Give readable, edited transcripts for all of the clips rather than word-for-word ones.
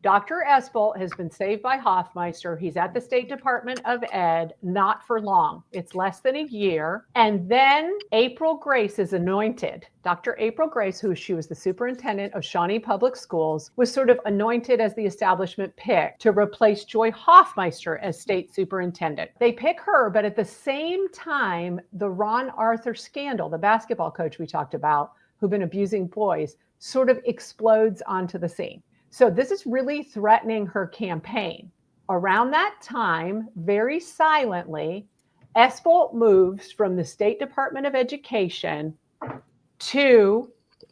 Dr. Espolt has been saved by Hoffmeister. He's at the State Department of Ed, not for long. It's less than a year. And then April Grace is anointed. Dr. April Grace, she was the superintendent of Shawnee Public Schools, was sort of anointed as the establishment pick to replace Joy Hoffmeister as state superintendent. They pick her, but at the same time, the Ron Arthur scandal, the basketball coach we talked about, who'd been abusing boys, sort of explodes onto the scene. So this is really threatening her campaign. Around that time, very silently, Espolt moves from the State Department of Education to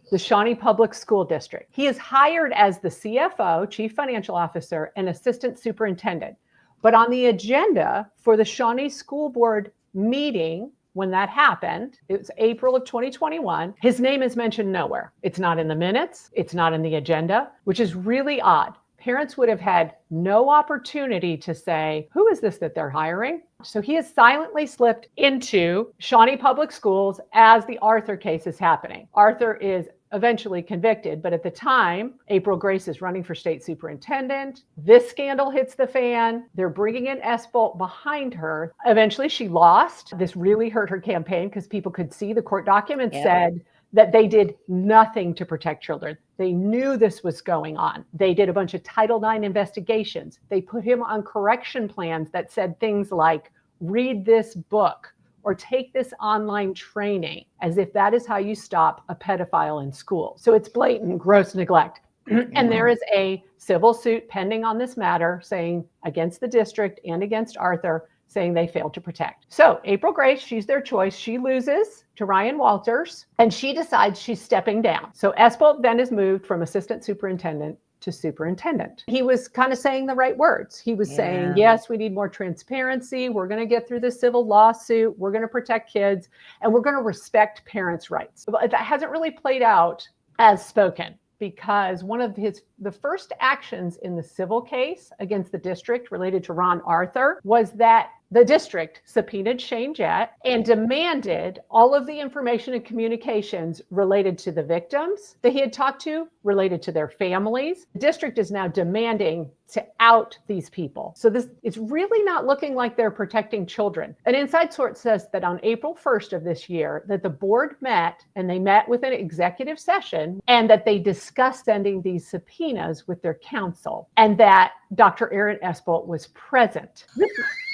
the Shawnee Public School District. He is hired as the CFO, Chief Financial Officer, and Assistant Superintendent. But on the agenda for the Shawnee School Board meeting, when that happened, it was April of 2021, his name is mentioned nowhere. It's not in the minutes. It's not in the agenda, which is really odd. Parents would have had no opportunity to say, who is this that they're hiring? So he has silently slipped into Shawnee Public Schools as the Arthur case is happening. Arthur is eventually convicted, but at the time, April Grace is running for state superintendent. This scandal hits the fan. They're bringing in Espolt behind her. Eventually, she lost. This really hurt her campaign because people could see the court documents said that they did nothing to protect children. They knew this was going on. They did a bunch of Title IX investigations. They put him on correction plans that said things like, read this book or take this online training, as if that is how you stop a pedophile in school. So it's blatant, gross neglect. And there is a civil suit pending on this matter saying against the district and against Arthur, saying they failed to protect. So April Grace, she's their choice. She loses to Ryan Walters and she decides she's stepping down. So Espolt then is moved from assistant superintendent to superintendent. He was kind of saying the right words. He was saying, yes, we need more transparency. We're going to get through this civil lawsuit. We're going to protect kids and we're going to respect parents' rights. But that hasn't really played out as spoken, because one of the first actions in the civil case against the district related to Ron Arthur was that the district subpoenaed Shane Jett and demanded all of the information and communications related to the victims that he had talked to, related to their families. The district is now demanding to out these people. So it's really not looking like they're protecting children. An inside source says that on April 1st of this year, that the board met and they met with an executive session and that they discussed sending these subpoenas with their counsel and that Dr. Aaron Espolt was present.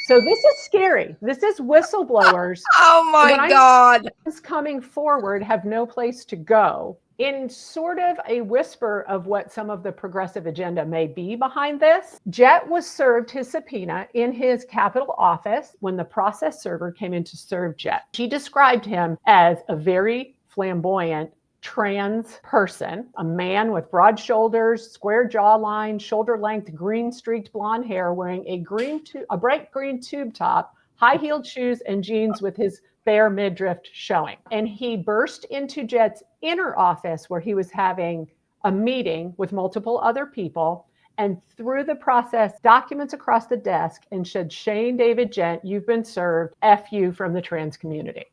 So this is scary. This is whistleblowers. Oh my God. Coming forward have no place to go. In sort of a whisper of what some of the progressive agenda may be behind this, Jett was served his subpoena in his Capitol office when the process server came in to serve Jett. She described him as a very flamboyant trans person, a man with broad shoulders, square jawline, shoulder length, green streaked blonde hair, wearing a bright green tube top, high-heeled shoes and jeans with his bare midriff showing. And he burst into Jett's inner office where he was having a meeting with multiple other people and threw the process documents across the desk and said, Shane David Jett, you've been served, F you from the trans community.